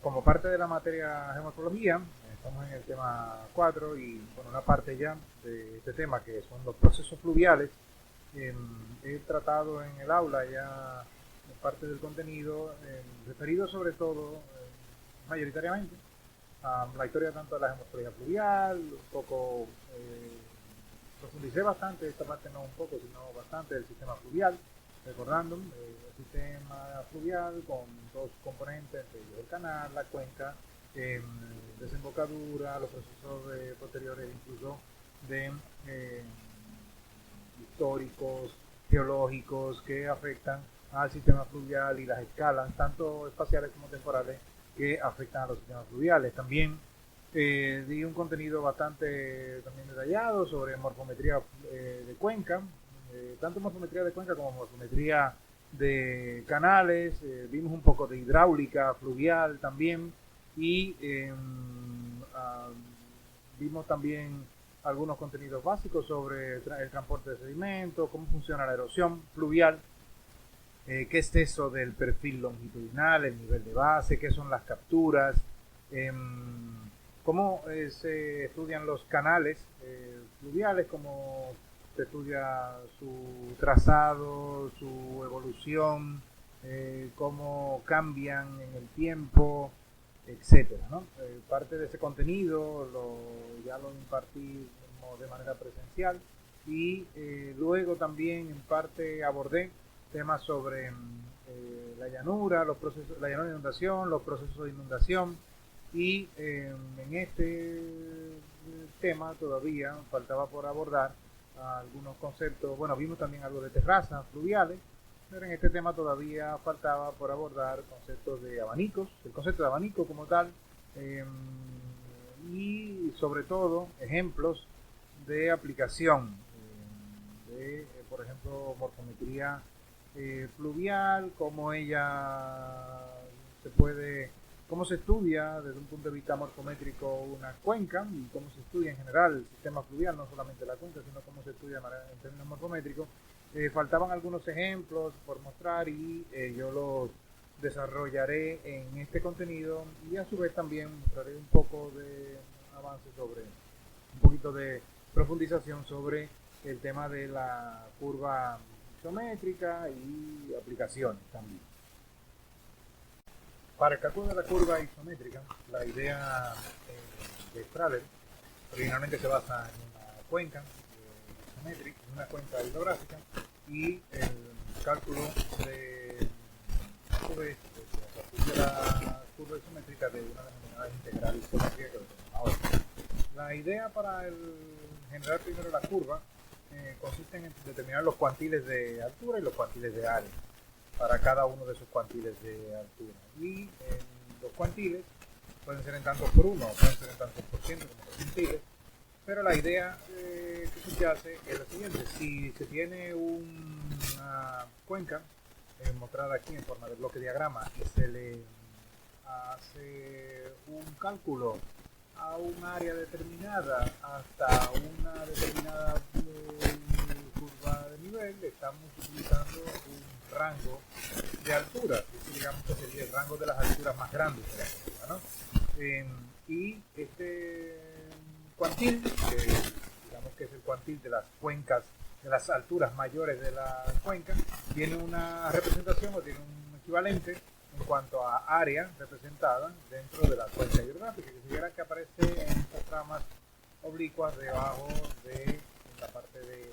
como parte de la materia geomorfología, estamos en el tema 4 y bueno, una parte ya de este tema que son los procesos fluviales. He tratado en el aula ya parte del contenido referido sobre todo, mayoritariamente, a la historia tanto de la geomorfología fluvial, un poco profundicé bastante, esta parte no un poco, sino bastante del sistema fluvial, recordando el sistema fluvial con dos componentes, entre ellos el canal, la cuenca, desembocadura, los procesos posteriores incluso de históricos, geológicos que afectan al sistema fluvial y las escalas, tanto espaciales como temporales, que afectan a los sistemas fluviales. También di un contenido bastante también detallado sobre morfometría de cuenca, tanto morfometría de cuenca como morfometría de canales. Vimos un poco de hidráulica fluvial también y vimos también algunos contenidos básicos sobre el transporte de sedimentos, cómo funciona la erosión fluvial, qué es eso del perfil longitudinal, el nivel de base, qué son las capturas, cómo se estudian los canales fluviales, cómo se estudia su trazado, su evolución, cómo cambian en el tiempo, etcétera, ¿no? Parte de ese contenido ya lo impartí de manera presencial y luego también en parte abordé temas sobre la llanura, los procesos, la llanura de inundación, los procesos de inundación y en este tema todavía faltaba por abordar algunos conceptos. Bueno, vimos también algo de terrazas fluviales, pero en este tema todavía faltaba por abordar conceptos de abanicos, el concepto de abanico como tal, y sobre todo ejemplos de aplicación de, por ejemplo, morfometría fluvial, cómo cómo se estudia desde un punto de vista morfométrico una cuenca y cómo se estudia en general el sistema fluvial, no solamente la cuenca, sino cómo se estudia en términos morfométricos. Faltaban algunos ejemplos por mostrar y yo los desarrollaré en este contenido y a su vez también mostraré un poco de avance sobre, un poquito de profundización sobre el tema de la curva isométrica y aplicaciones también. Para el cálculo de la curva isométrica, la idea de Strahler originalmente se basa en una cuenca isométrica, en una cuenca hidrográfica, y el cálculo de la curva isométrica de una denominada integral isométrica que lo tenemos ahora. La idea para generar primero la curva consiste en determinar los cuantiles de altura y los cuantiles de área para cada uno de esos cuantiles de altura. Y los cuantiles pueden ser en tantos por uno, pueden ser en tantos por ciento como percentiles, pero la idea que subyace es la siguiente: si se tiene una cuenca mostrada aquí en forma de bloque diagrama y se le hace un cálculo a un área determinada hasta una determinada curva de nivel, estamos utilizando un rango de altura, que digamos que sería el rango de las alturas más grandes de la curva, ¿no? Y este cuantil, digamos que es el cuantil de las cuencas, de las alturas mayores de la cuenca, tiene una representación o tiene un equivalente en cuanto a área representada dentro de la cuenca hidrográfica, que se verá que aparece en estas tramas oblicuas debajo de la parte de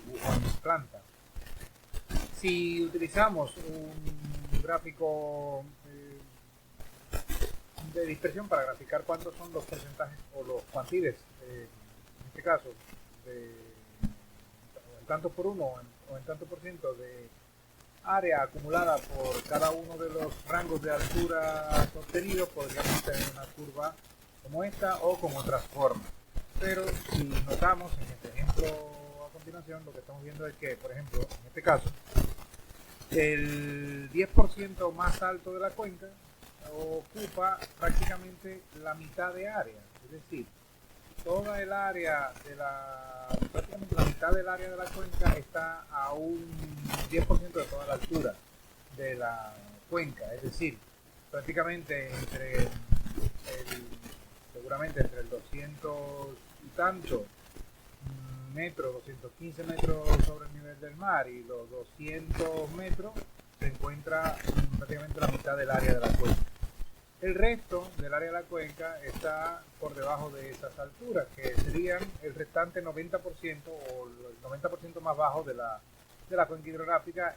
dibujo en planta. Si utilizamos un gráfico de dispersión para graficar cuántos son los porcentajes o los cuantiles, en este caso, en tanto por uno o en tanto por ciento de área acumulada por cada uno de los rangos de altura obtenidos, podríamos tener una curva como esta o con otras formas. Pero si notamos en este ejemplo a continuación, lo que estamos viendo es que, por ejemplo, en este caso, el 10% más alto de la cuenca ocupa prácticamente la mitad de área, es decir, toda el área prácticamente la mitad del área de la cuenca está a un 10% de toda la altura de la cuenca, es decir, prácticamente seguramente entre el 200 y tanto metros, 215 metros sobre el nivel del mar y los 200 metros se encuentra prácticamente la mitad del área de la cuenca. El resto del área de la cuenca está por debajo de esas alturas, que serían el restante 90% o el 90% más bajo de la cuenca hidrográfica,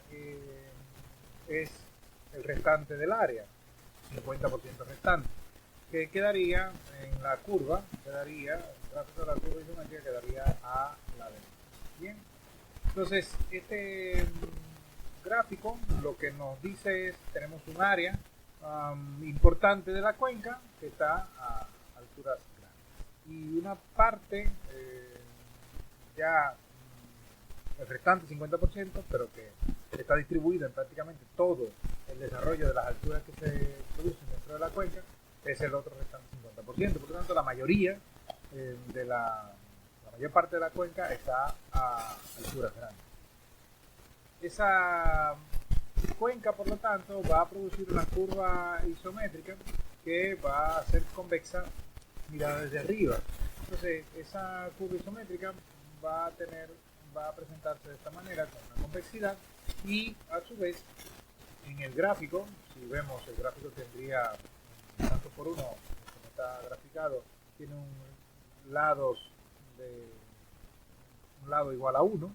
es el restante del área, 50% restante, que quedaría en la curva, el gráfico de la curva isométrica quedaría a la derecha. Bien, entonces este gráfico lo que nos dice es, tenemos un área importante de la cuenca que está a alturas grandes y una parte ya el restante 50%, pero que está distribuida en prácticamente todo el desarrollo de las alturas que se producen dentro de la cuenca, es el otro restante 50%. Por lo tanto, la mayoría la mayor parte de la cuenca está a alturas grandes. Esa cuenca, por lo tanto, va a producir una curva isométrica que va a ser convexa mirada desde arriba. Entonces, esa curva isométrica va a presentarse de esta manera, con una convexidad, y a su vez, en el gráfico, si vemos, el gráfico tendría tanto por uno, como está graficado, tiene un lado igual a 1.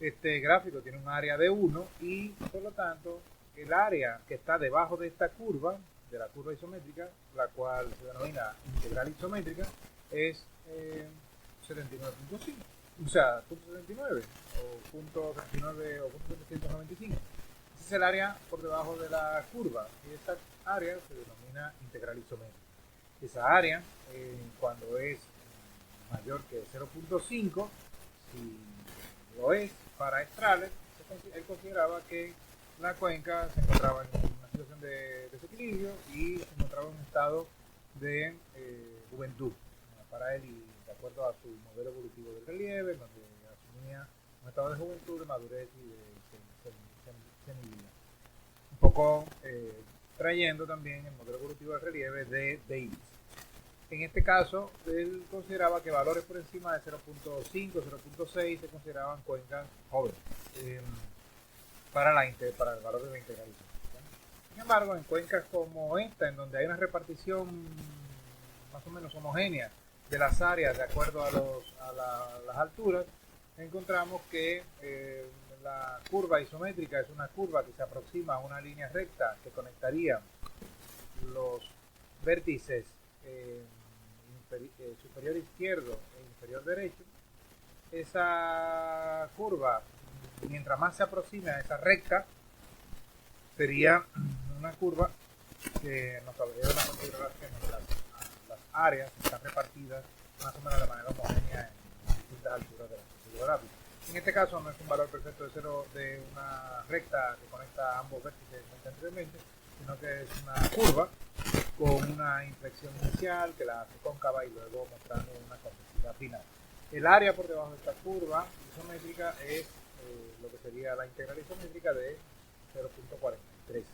Este gráfico tiene un área de 1 y por lo tanto el área que está debajo de esta curva, de la curva isométrica, la cual se denomina integral isométrica, es 79.5, o sea, 0.79 o 0.79 o 0.795. Ese es el área por debajo de la curva y esta área se denomina integral isométrica. Esa área, cuando es mayor que 0.5, si lo es para Strahler, él consideraba que la cuenca se encontraba en una situación de desequilibrio y se encontraba en un estado de juventud para él, y de acuerdo a su modelo evolutivo del relieve, donde asumía un estado de juventud, de madurez y de senilidad. Un poco trayendo también el modelo evolutivo del relieve de Davis. En este caso, él consideraba que valores por encima de 0.5, 0.6 se consideraban cuencas jóvenes para el valor de la integralización. Sin embargo, en cuencas como esta, en donde hay una repartición más o menos homogénea de las áreas de acuerdo a las alturas, encontramos que la curva isométrica es una curva que se aproxima a una línea recta que conectaría los vértices superior izquierdo e inferior derecho. Esa curva, mientras más se aproxime a esa recta, sería una curva que nos hablaría de una configuración en las áreas están repartidas más o menos de manera homogénea en distintas alturas de la superficie gráfica. En este caso no es un valor perfecto de una recta que conecta ambos vértices anteriormente, sino que es una curva con una inflexión inicial que la hace cóncava y luego mostrando una convexidad final. El área por debajo de esta curva isométrica es lo que sería la integral isométrica de 0.43.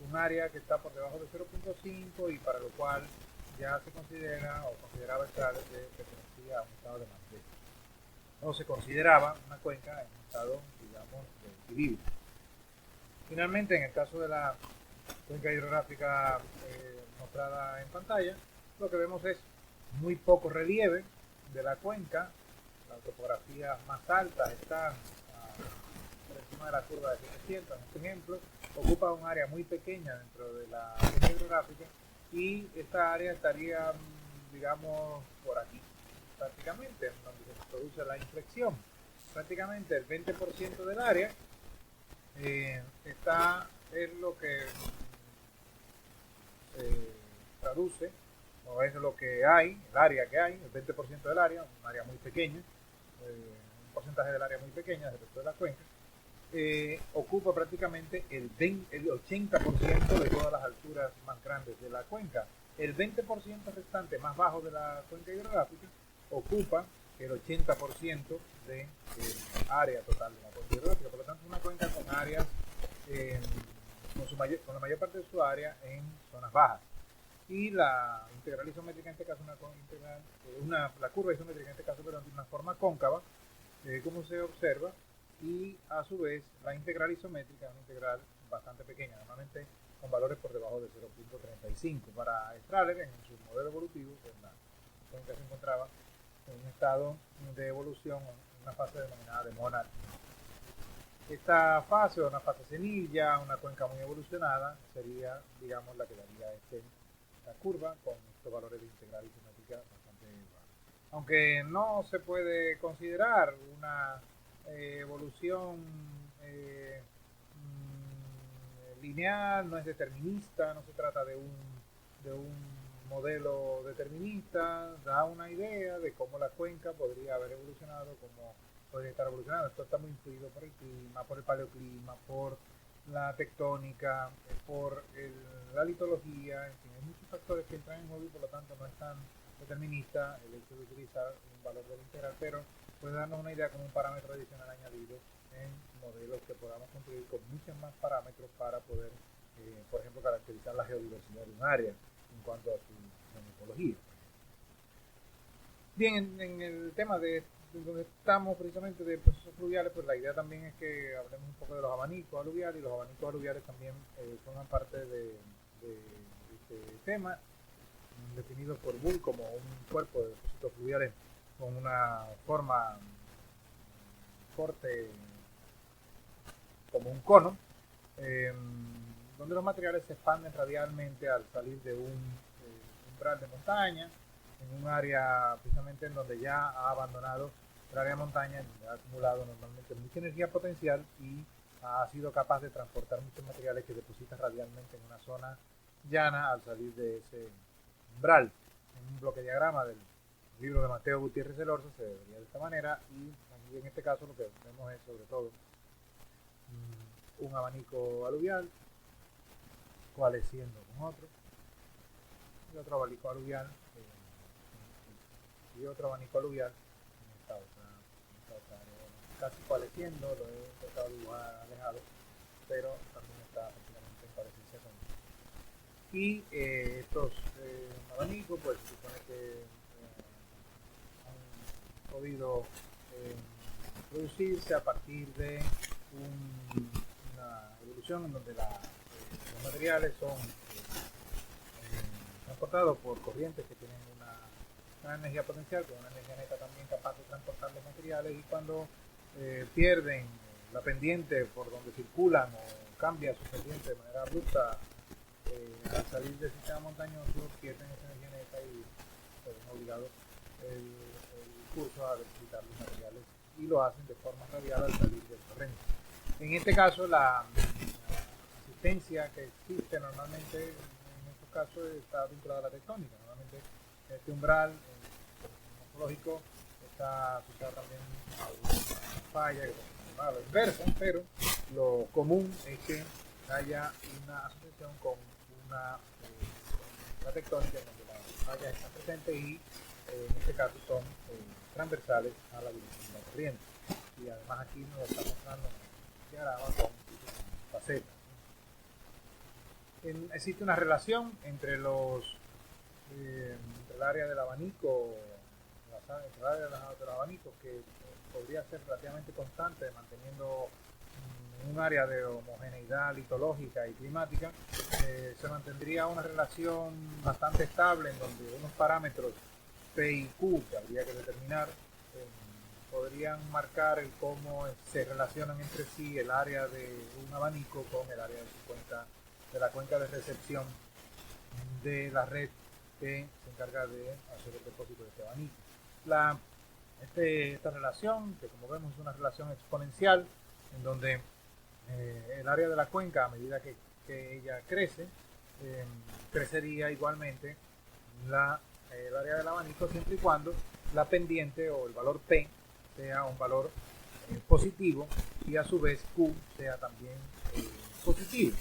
Un área que está por debajo de 0.5 y para lo cual ya se considera o consideraba Strahler que pertenecía a un estado de madurez. No se consideraba una cuenca en un estado, digamos, de equilibrio. Finalmente, en el caso de la cuenca hidrográfica mostrada en pantalla, lo que vemos es muy poco relieve de la cuenca. Las topografías más altas están por encima de la curva de 700 en este ejemplo, ocupa un área muy pequeña dentro de la cuenca hidrográfica y esta área estaría, digamos, por aquí, prácticamente, en donde se produce la inflexión. Prácticamente el 20% del área está en lo que traduce, o es lo que hay, el área que hay, el 20% del área, un área muy pequeña, un porcentaje del área muy pequeña respecto de la cuenca, ocupa prácticamente el 80% de todas las alturas más grandes de la cuenca. El 20% restante más bajo de la cuenca hidrográfica ocupa el 80% del área total de la cuenca hidrográfica. Por lo tanto, es una cuenca con áreas con la mayor parte de su área en zonas bajas. Y la integral isométrica en este caso la curva isométrica en este caso tiene una forma cóncava, como se observa, y a su vez la integral isométrica es una integral bastante pequeña, normalmente con valores por debajo de 0.35. Para Strahler, en su modelo evolutivo, pues la cuenca se encontraba en un estado de evolución, en una fase denominada de Monad. Esta fase, o una fase senil, ya una cuenca muy evolucionada, sería, digamos, la que daría la curva con estos valores de integral isométrica bastante bajos. Aunque no se puede considerar una evolución lineal, no es determinista, no se trata de un modelo determinista, da una idea de cómo la cuenca podría haber evolucionado, cómo podría estar evolucionando. Esto está muy influido por el clima, por el paleoclima, por la tectónica, por la litología, en fin, hay muchos factores que entran en juego y por lo tanto no es tan determinista el hecho de utilizar un valor del integral, pero puede darnos una idea como un parámetro adicional añadido en modelos que podamos construir con muchos más parámetros para poder, por ejemplo, caracterizar la geodiversidad de un área en cuanto a su geomorfología. Bien, en el tema de donde estamos precisamente de procesos fluviales, pues la idea también es que hablemos un poco de los abanicos aluviales, y los abanicos aluviales también forman parte de este tema, definido por Bull como un cuerpo de depósitos fluviales con una forma corte como un cono, donde los materiales se expanden radialmente al salir de un umbral de montaña, en un área precisamente en donde ya ha abandonado el área de montaña, en donde ha acumulado normalmente mucha energía potencial y ha sido capaz de transportar muchos materiales que depositan radialmente en una zona llana al salir de ese umbral. En un bloque diagrama del libro de Mateo Gutiérrez El Orzo se vería de esta manera, y en este caso lo que vemos es sobre todo un abanico aluvial coalesciendo con otro, y otro abanico aluvial y otro abanico aluvial en esta otra área, casi coalesciendo, lo he tratado de dibujar alejado, pero también está prácticamente en coalescencia con esto. Y estos abanicos pues se supone que han podido producirse a partir de una evolución en donde los materiales son transportados por corrientes que tienen una energía potencial, con una energía neta también capaz de transportar los materiales, y cuando pierden la pendiente por donde circulan o cambia su pendiente de manera abrupta al salir del sistema montañoso, pierden esa energía neta y se ven obligados el curso a depositar los materiales, y lo hacen de forma radial al salir del torrente. En este caso, la asistencia que existe normalmente en estos casos está vinculada a la tectónica. Normalmente este umbral morfológico está asociado también a una falla, que es a lo inverso, pero lo común es que haya una asociación con la tectónica, en donde las fallas están presentes y en este caso son transversales a la dirección de la corriente. Y además aquí nos está mostrando un diagrama con facetas. Existe una relación entre el área del abanico, entre el área del abanico, que podría ser relativamente constante, manteniendo un área de homogeneidad litológica y climática. Se mantendría una relación bastante estable en donde unos parámetros P y Q que habría que determinar podrían marcar el cómo se relacionan entre sí el área de un abanico con el área de la cuenca de recepción de la red que se encarga de hacer el depósito de este abanico. Esta relación, que como vemos es una relación exponencial, en donde el área de la cuenca, a medida que ella crece, crecería igualmente el área del abanico, siempre y cuando la pendiente o el valor P sea un valor positivo, y a su vez Q sea también positivo.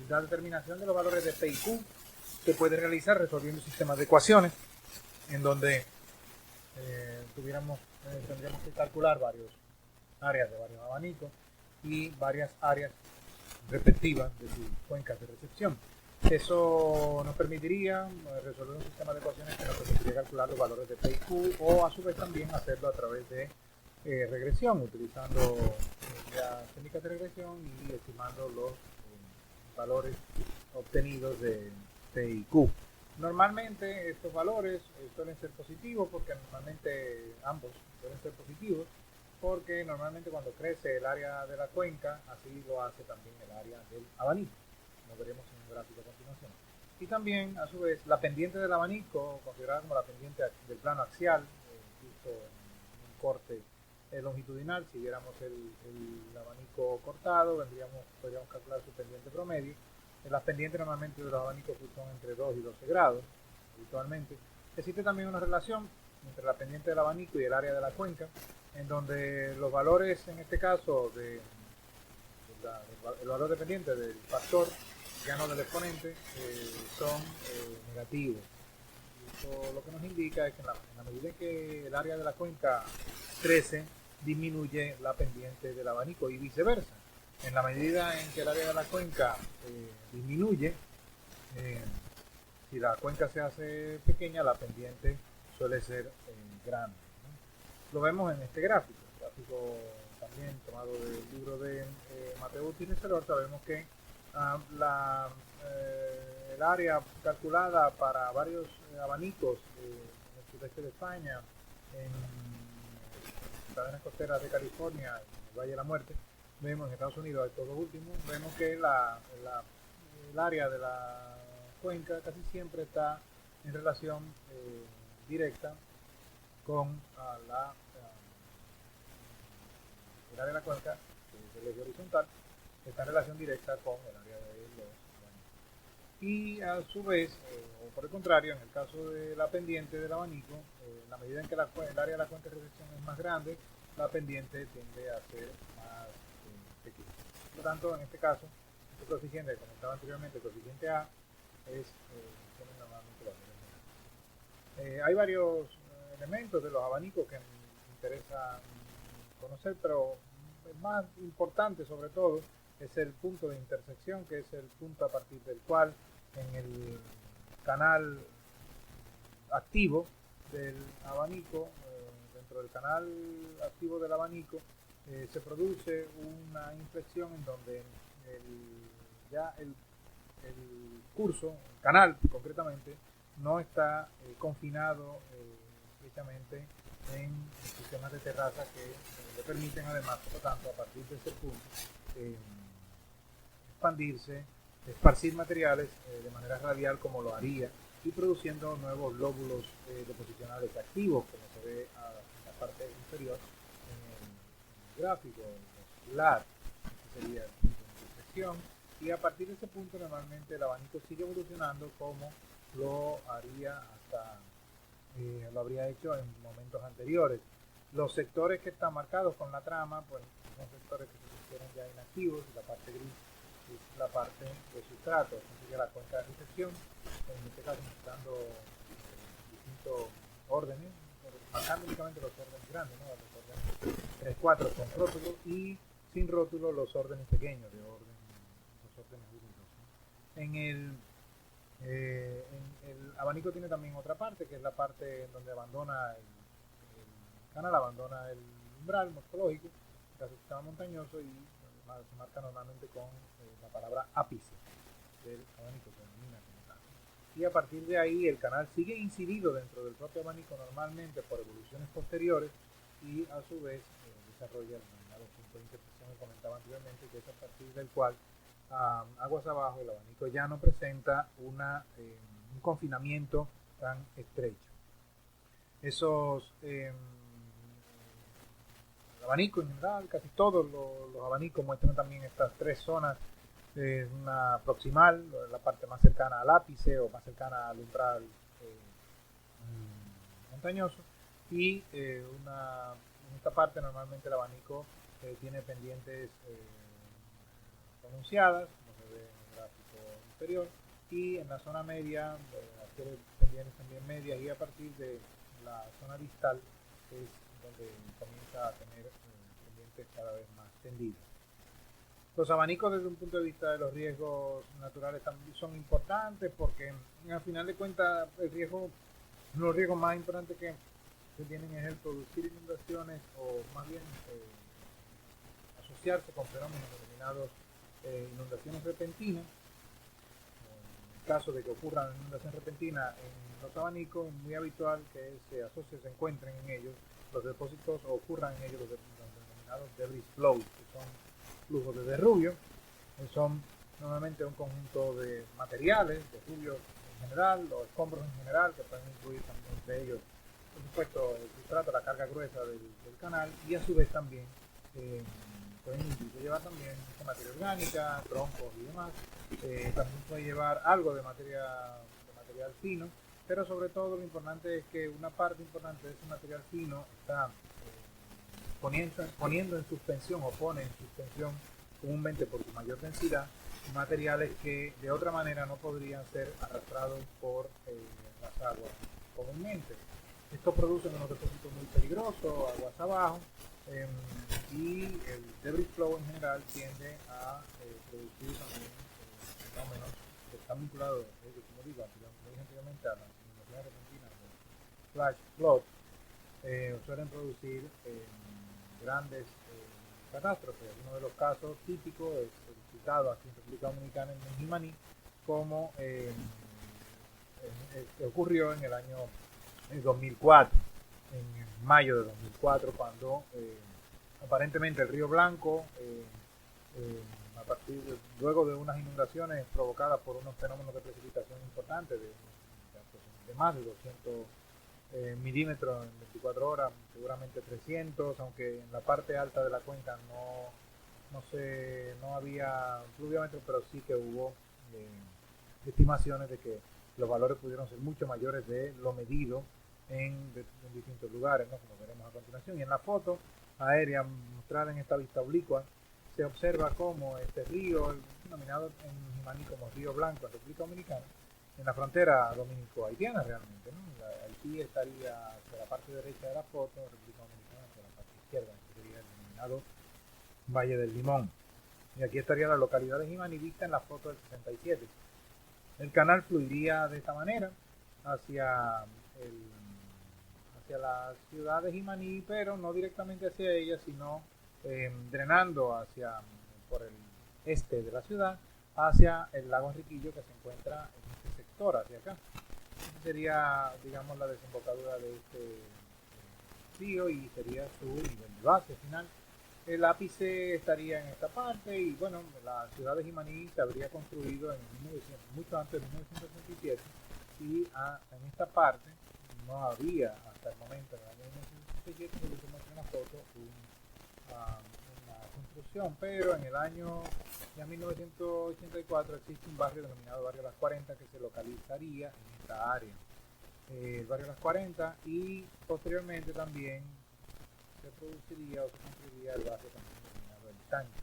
La determinación de los valores de P y Q se puede realizar resolviendo sistemas de ecuaciones, en donde tendríamos que calcular varias áreas de varios abanicos y varias áreas respectivas de sus cuencas de recepción. Eso nos permitiría resolver un sistema de ecuaciones que nos permitiría calcular los valores de P y Q, o a su vez también hacerlo a través de regresión, utilizando las técnicas de regresión y estimando los valores obtenidos de P y Q. Normalmente estos valores suelen ser positivos, porque normalmente ambos suelen ser positivos, porque normalmente cuando crece el área de la cuenca, así lo hace también el área del abanico, como veremos en un gráfico a continuación. Y también, a su vez, la pendiente del abanico, considerada como la pendiente del plano axial, visto en un corte longitudinal. Si viéramos el abanico cortado, podríamos calcular su pendiente promedio. Las pendientes normalmente de los abanicos son entre 2 y 12 grados, habitualmente. Existe también una relación entre la pendiente del abanico y el área de la cuenca, en donde los valores, en este caso, el valor dependiente del factor, ya no del exponente, son negativos. Eso lo que nos indica es que en la medida en que el área de la cuenca crece, disminuye la pendiente del abanico, y viceversa. En la medida en que el área de la cuenca disminuye, si la cuenca se hace pequeña, la pendiente suele ser grande, ¿no? Lo vemos en este gráfico. El gráfico también tomado del libro de Mateo Gutiérrez Ceror. Sabemos que el área calculada para varios abanicos en el sudeste de España, en cadenas costeras de California, en el Valle de la Muerte, vemos en Estados Unidos, estos dos últimos, vemos que el área de la cuenca casi siempre está en relación directa con el área de la cuenca, del eje horizontal, está en relación directa con el área de los abanicos. Y a su vez, o por el contrario, en el caso de la pendiente del abanico, en la medida en que el área de la cuenca de recepción es más grande, la pendiente tiende a ser más pequeña. Por lo tanto, en este caso, este coeficiente que comentaba anteriormente, el coeficiente A, tiene normalmente los valores. Hay varios elementos de los abanicos que me interesa conocer, pero el más importante sobre todo es el punto de intersección, que es el punto a partir del cual en el canal activo del abanico, dentro del canal activo del abanico, se produce una inflexión en donde el curso, el canal concretamente, no está confinado precisamente en sistemas de terraza que le permiten además, por lo tanto, a partir de ese punto, expandirse, esparcir materiales de manera radial, como lo haría, y produciendo nuevos lóbulos deposicionales activos, como se ve en la parte inferior en el gráfico, los LAD. Este sería el punto de intersección, y a partir de ese punto normalmente el abanico sigue evolucionando como lo habría hecho en momentos anteriores. Los sectores que están marcados con la trama, pues son sectores que se consideran ya inactivos, y la parte gris es la parte de sustrato, así que la cuenca de recepción, en este caso mostrando distintos órdenes, marcando únicamente los órdenes grandes, ¿no? Los órdenes 3, 4 con rótulo, y sin rótulo los órdenes pequeños, los órdenes 1 y 2, ¿no? El abanico tiene también otra parte, que es la parte en donde abandona el canal, abandona el umbral morfológico, en caso de sistema montañoso, y se marca normalmente con la palabra ápice del abanico, que denomina como tal. Y a partir de ahí el canal sigue incidido dentro del propio abanico, normalmente por evoluciones posteriores, y a su vez desarrolla el denominado punto de intersección que comentaba anteriormente, que es a partir del cual aguas abajo el abanico ya no presenta un confinamiento tan estrecho. El abanico en general, casi todos los abanicos muestran también estas tres zonas: una proximal, la parte más cercana al ápice o más cercana al umbral montañoso, y en esta parte normalmente el abanico tiene pendientes pronunciadas, como se ve en el gráfico inferior, y en la zona media adquiere pendientes también medias, y a partir de la zona distal es donde comienza a tener pendientes cada vez más tendidas. Los abanicos desde un punto de vista de los riesgos naturales también son importantes porque al final de cuentas el riesgo, uno de los riesgos más importantes que se tienen es el producir inundaciones o más bien asociarse con fenómenos denominados inundaciones repentinas. En caso de que ocurra una inundación repentina en los abanicos, es muy habitual que se asocie, se encuentren en ellos los depósitos o ocurran en ellos los denominados debris flows, que son flujos de derrubio, que son normalmente un conjunto de materiales, derrubios en general, o escombros en general, que pueden incluir también entre ellos, por supuesto, el sustrato, la carga gruesa del canal, y a su vez también pueden incluso llevar también mucha materia orgánica, troncos y demás. También puede llevar algo de material fino, pero sobre todo lo importante es que una parte importante de ese material fino está poniendo en suspensión o pone en suspensión comúnmente por su mayor densidad materiales que de otra manera no podrían ser arrastrados por las aguas comúnmente. Esto produce unos depósitos muy peligrosos, aguas abajo, y el debris flow en general tiende a producir también fenómenos que están vinculados, como digo, anteriormente a las inundaciones repentinas de flash flood, suelen producir grandes catástrofes. Uno de los casos típicos es el citado aquí en República Dominicana en Jimaní, como ocurrió en el año 2004, en mayo de 2004, cuando aparentemente el Río Blanco, luego de unas inundaciones provocadas por unos fenómenos de precipitación importantes de más de 200 milímetros en 24 horas, seguramente 300, aunque en la parte alta de la cuenca no había pluviómetros, pero sí que hubo estimaciones de que los valores pudieron ser mucho mayores de lo medido en distintos lugares, ¿no? Como veremos a continuación. Y en la foto aérea mostrada en esta vista oblicua, se observa cómo este río, denominado en Jimaní como Río Blanco en República Dominicana, en la frontera dominico-haitiana realmente, ¿no? Haití estaría hacia la parte derecha de la foto, República Dominicana hacia la parte izquierda, que sería el denominado Valle del Limón. Y aquí estaría la localidad de Jimaní vista en la foto del 67. El canal fluiría de esta manera hacia la ciudad de Jimaní, pero no directamente hacia ella, sino drenando por el este de la ciudad hacia el lago Enriquillo, que se encuentra en este sector, hacia acá. Esta sería, digamos, la desembocadura de este río y sería su nivel de base final. El ápice estaría en esta parte y bueno, la ciudad de Jimaní se habría construido mucho antes de 1967 y en esta parte no había hasta el momento, en el año 1967, como les muestra en la foto, una construcción, pero en el año ya 1984 existe un barrio denominado Barrio Las 40 que se localizaría en esta área. El Barrio Las 40 y posteriormente también se produciría o se construiría el barrio también denominado El Tanque.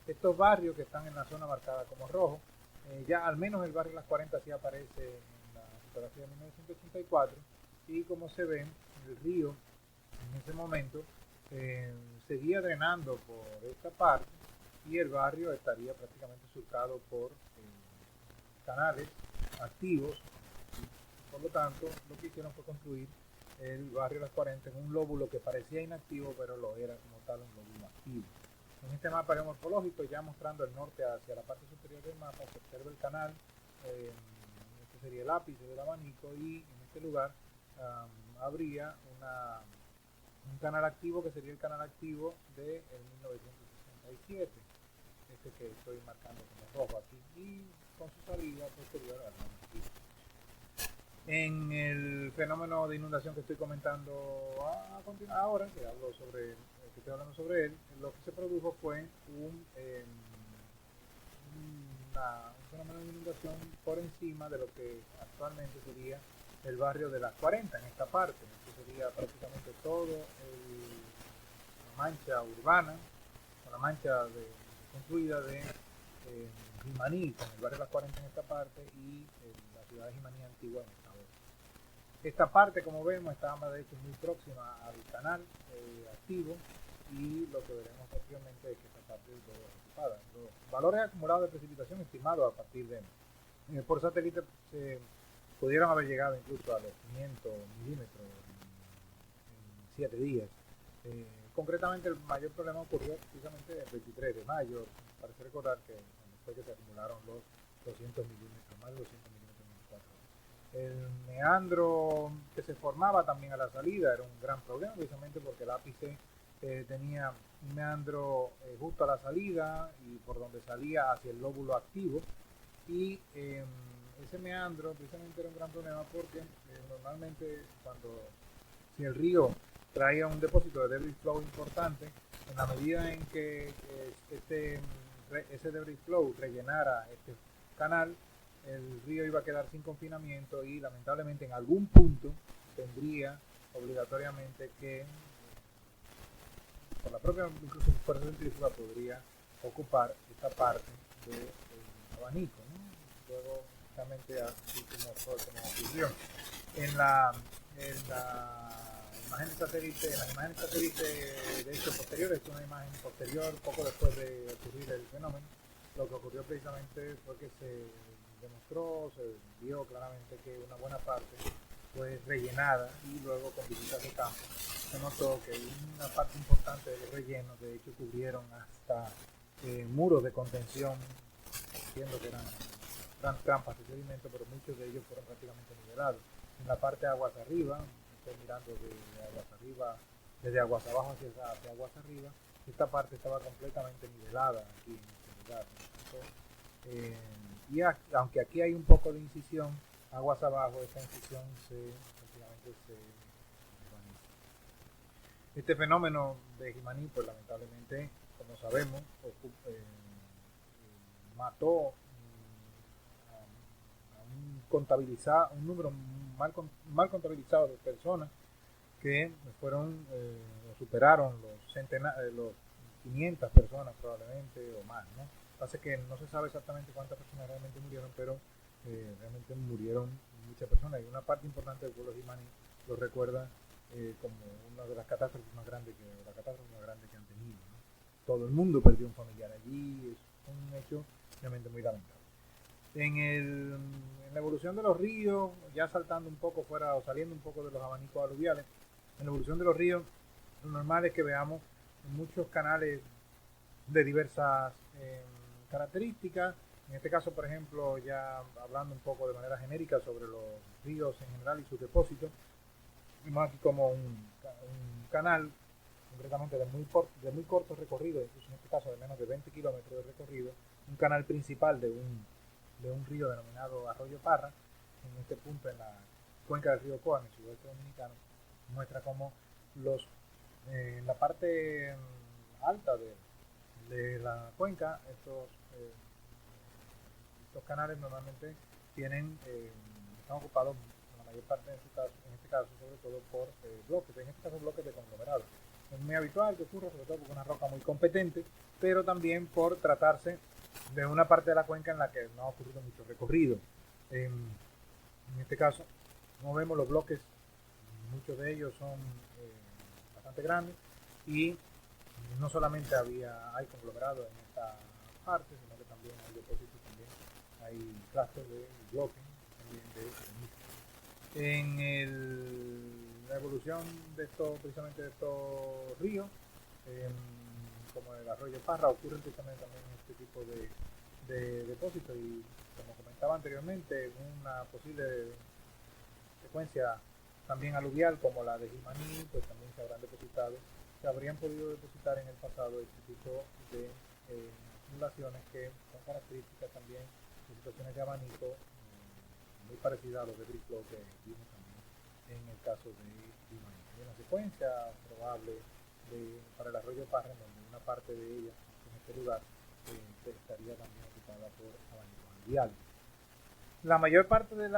Estos barrios que están en la zona marcada como rojo, ya al menos el Barrio Las 40 sí aparece en la fotografía de 1984 y como se ve, el río en ese momento seguía drenando por esta parte y el barrio estaría prácticamente surcado por canales activos. Por lo tanto, lo que hicieron fue construir el Barrio Las 40 en un lóbulo que parecía inactivo, pero lo era como tal un lóbulo activo. En este mapa geomorfológico, ya mostrando el norte hacia la parte superior del mapa, se observa el canal, este sería el ápice del abanico, y en este lugar habría un canal activo que sería el canal activo de 1967, este que estoy marcando como rojo aquí, y con su salida posterior al aquí. En el fenómeno de inundación que estoy comentando ahora, que estoy hablando sobre él, lo que se produjo fue un fenómeno de inundación por encima de lo que actualmente sería el barrio de Las 40 en esta parte, que sería prácticamente todo la mancha urbana, o la mancha construida de Jimaní, con el barrio Las 40 en esta parte y la ciudad de Jimaní antigua en esta otra. Esta parte, como vemos, está de hecho muy próxima al canal activo, y lo que veremos posteriormente es que esta parte es ocupada. Los valores acumulados de precipitación estimados a partir de por satélite se pudieron haber llegado incluso a los 500 milímetros en 7 días. Concretamente el mayor problema ocurrió precisamente el 23 de mayo, parece recordar que fue que se acumularon los 200 milímetros, más de 200 milímetros en 24 horas. El meandro que se formaba también a la salida era un gran problema, precisamente porque el ápice tenía un meandro justo a la salida y por donde salía hacia el lóbulo activo, y ese meandro precisamente era un gran problema porque normalmente si el río traía un depósito de debris flow importante, en la medida en que ese debris flow rellenara este canal, el río iba a quedar sin confinamiento y lamentablemente en algún punto tendría obligatoriamente que, por la propia incluso fuerza centrífuga, podría ocupar esta parte del abanico, ¿no? Luego realmente así como ocurrió en las imágenes satélite de hecho posteriores, es una imagen posterior poco después de ocurrir el fenómeno. Lo que ocurrió precisamente fue que se demostró, se vio claramente que una buena parte fue rellenada y luego con visitas de campo se notó que una parte importante de los rellenos de hecho cubrieron hasta muros de contención, siendo que eran trampas de sedimento, pero muchos de ellos fueron prácticamente nivelados. En la parte de aguas arriba, estoy mirando desde aguas abajo hacia aguas arriba, esta parte estaba completamente nivelada aquí en este lugar. Entonces, aunque aquí hay un poco de incisión, aguas abajo, esta incisión prácticamente se desvanece. Este fenómeno de Jimaní, pues lamentablemente, como sabemos, mató un número mal contabilizado de personas que fueron superaron los 500 personas probablemente o más, ¿no? Pasa que no se sabe exactamente cuántas personas realmente murieron, pero realmente murieron muchas personas y una parte importante del pueblo jimaní lo recuerda como una de las catástrofes más grandes que han tenido, ¿no? Todo el mundo perdió un familiar allí, es un hecho realmente muy lamentable. En la evolución de los ríos, ya saltando un poco fuera o saliendo un poco de los abanicos aluviales, en la evolución de los ríos, lo normal es que veamos muchos canales de diversas características. En este caso, por ejemplo, ya hablando un poco de manera genérica sobre los ríos en general y sus depósitos, vemos aquí como un canal concretamente de muy corto recorrido, incluso en este caso de menos de 20 kilómetros de recorrido, un canal principal de un río denominado Arroyo Parra, en este punto en la cuenca del río Coa, en el sudoeste dominicano, muestra cómo en la parte alta de la cuenca, estos canales normalmente están ocupados la mayor parte en este caso sobre todo por bloques, en este caso bloques de conglomerados. Es muy habitual que ocurra, sobre todo porque es una roca muy competente, pero también por tratarse de una parte de la cuenca en la que no ha ocurrido mucho recorrido. En este caso, como vemos, los bloques, muchos de ellos son bastante grandes y no solamente hay conglomerados en esta parte, sino que también hay depósitos, también hay clústeres de bloques, también de la evolución precisamente de estos ríos, como el arroyo Parra, ocurren precisamente también este tipo de depósitos y, como comentaba anteriormente, una posible secuencia también aluvial como la de Jimaní, pues también se habrían podido depositar en el pasado este tipo de acumulaciones que son características también de situaciones de abanico muy parecidas a los de Briclo que vimos también en el caso de Jimaní. Hay una secuencia probable para el arroyo Parra, donde una parte de ella en este lugar estaría también ocupada por abanico aluvial. La mayor parte de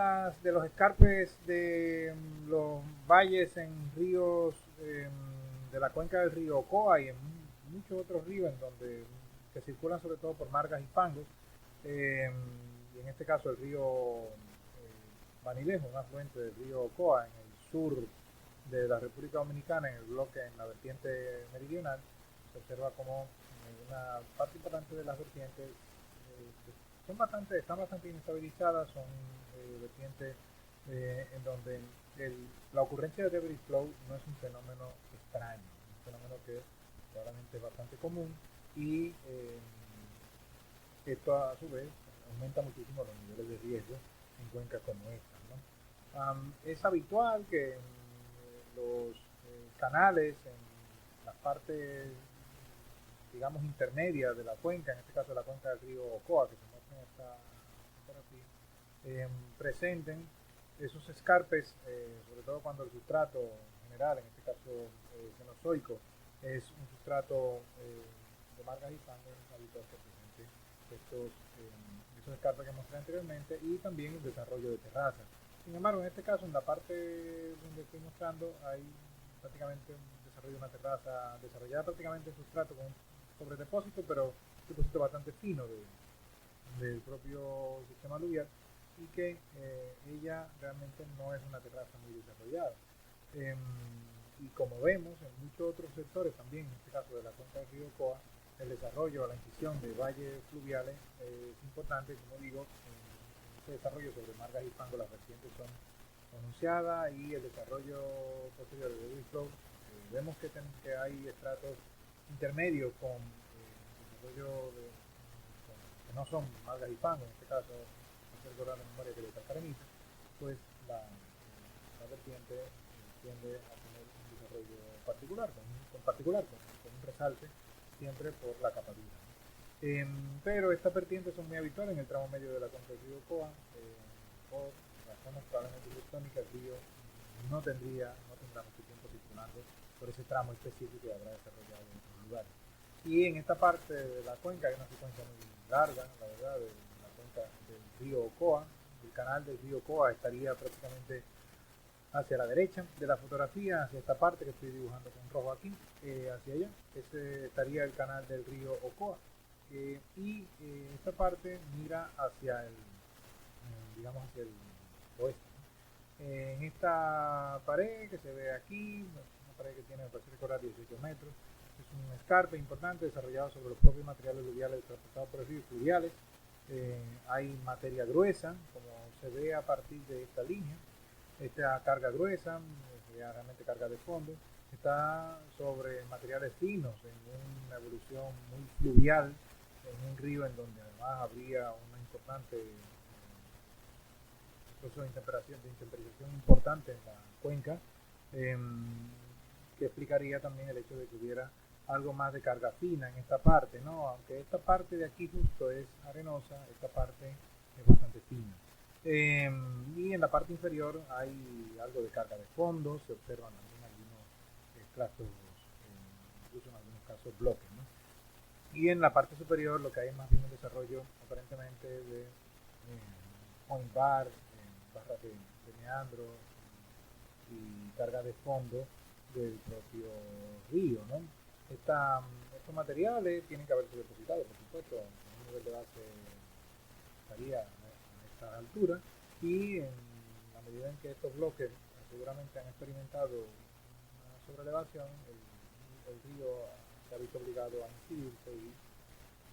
los escarpes de los valles en ríos de la cuenca del río Ocoa y en muchos otros ríos que circulan sobre todo por margas y fangos, y en este caso el río Banilejo, un afluente del río Ocoa en el sur de la República Dominicana, en la vertiente meridional, se observa como una parte importante de las vertientes están bastante inestabilizadas, son vertientes en donde la ocurrencia de debris flow no es un fenómeno extraño, es un fenómeno que probablemente es bastante común y esto a su vez aumenta muchísimo los niveles de riesgo en cuencas como esta, ¿no? Es habitual que en los canales, en las partes, digamos, intermedias de la cuenca, en este caso la cuenca del río Ocoa, que se muestra en esta fotografía, presenten esos escarpes, sobre todo cuando el sustrato general, en este caso cenozoico, es un sustrato de margas y fango, es habitual que presente esos escarpes que mostré anteriormente y también el desarrollo de terrazas. Sin embargo, en este caso, en la parte donde estoy mostrando, hay prácticamente un desarrollo de una terraza desarrollada prácticamente en sustrato con un sobredepósito, pero un depósito bastante fino del propio sistema aluvial y que ella realmente no es una terraza muy desarrollada. Y como vemos en muchos otros sectores también, en este caso de la cuenca del río Coa, el desarrollo o la incisión de valles fluviales es importante, como digo, este desarrollo sobre margas y fango, las vertientes son pronunciadas y el desarrollo posterior de debris flow, vemos que hay estratos intermedios con desarrollo que no son margas y fango, en este caso, hacer recordar la memoria que de calcarenita, pues la vertiente tiende a tener un desarrollo particular, con un resalte siempre por la capa dura. Pero estas vertientes son muy habituales en el tramo medio de la cuenca del río Coa, por razones probablemente tectónicas. El río no tendrá mucho tiempo circulando por ese tramo específico que habrá desarrollado en otros lugares. Y en esta parte de la cuenca hay una secuencia muy larga, la verdad, de la cuenca del río Ocoa. El canal del río Ocoa estaría prácticamente hacia la derecha de la fotografía, hacia esta parte que estoy dibujando con rojo aquí, hacia allá. Ese estaría el canal del río Ocoa. Y esta parte mira hacia el, digamos, hacia el oeste. En esta pared que se ve aquí, una pared que tiene, me parece recordar, 18 metros, es un escarpe importante desarrollado sobre los propios materiales aluviales transportados por el río fluviales. Hay materia gruesa, como se ve a partir de esta línea. Esta carga gruesa, realmente carga de fondo, está sobre materiales finos en una evolución muy fluvial, en un río en donde además habría una importante proceso de intemperización importante en la cuenca, que explicaría también el hecho de que hubiera algo más de carga fina en esta parte, ¿no? Aunque esta parte de aquí justo es arenosa, esta parte es bastante fina. Y en la parte inferior hay algo de carga de fondo, se observan también algunos estratos, incluso en algunos casos bloques, ¿no? Y en la parte superior lo que hay es más bien un desarrollo aparentemente de point bar, barras de meandro y carga de fondo del propio río, ¿no? Estos materiales tienen que haberse depositado, por supuesto, en un nivel de base estaría a esta altura, y en la medida en que estos bloques seguramente han experimentado una sobrelevación, el río se ha visto obligado a incidirse y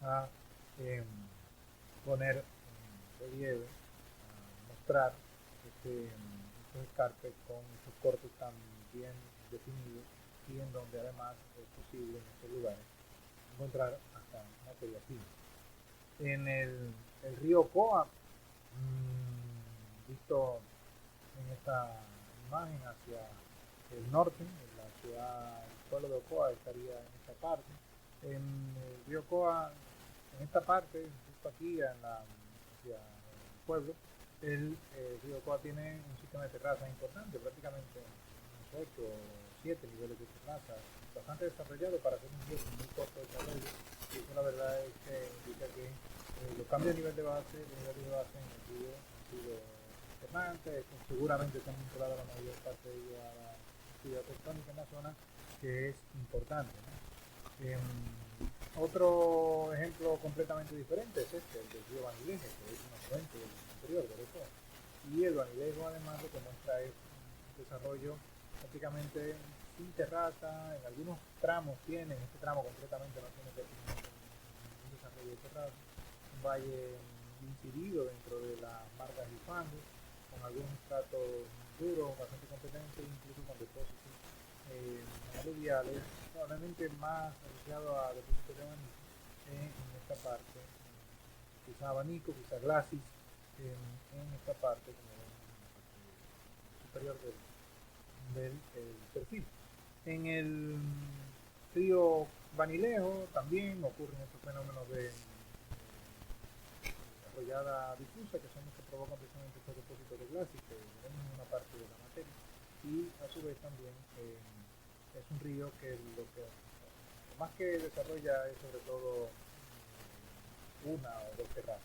a poner en relieve, a mostrar estos escarpes con estos cortes tan bien definidos y en donde además es posible en estos lugares encontrar hasta materia fina. En el río Coa, visto en esta imagen hacia el norte, en la ciudad, el pueblo de Ocoa estaría en esta parte. En el río Coa, en esta parte, justo aquí hacia el pueblo, el río Coa tiene un sistema de terrazas importante, prácticamente unos 8 o 7 niveles de terraza, bastante desarrollado para hacer un río con muy corto desarrollo. Y eso la verdad es que indica que los cambios de nivel de base en el río han sido importantes, seguramente están vinculados a la mayor parte de ellos a la actividad tectónica en la zona, que es importante, ¿no? Otro ejemplo completamente diferente es este, el del río Banilejo, que es un afluente del anterior, del Ocoa. Y el Banilejo además lo que muestra es un desarrollo prácticamente sin terraza, en algunos tramos tienen, este tramo concretamente no tiene ningún desarrollo de terraza, un valle incidido dentro de las margas y fangos, con algunos estratos duros, bastante competentes, incluso con depósitos aluviales, probablemente más asociado a depósitos de abanico en esta parte, quizá abanico, quizá glacis, en esta parte, como ven, en la parte superior del perfil. En el río Banilejo también ocurren estos fenómenos de arrollada difusa, que son los que provocan precisamente estos depósitos de glacis que veremos en una parte de la materia. Y a su vez también es un río que lo más que desarrolla es sobre todo una o dos terrazas.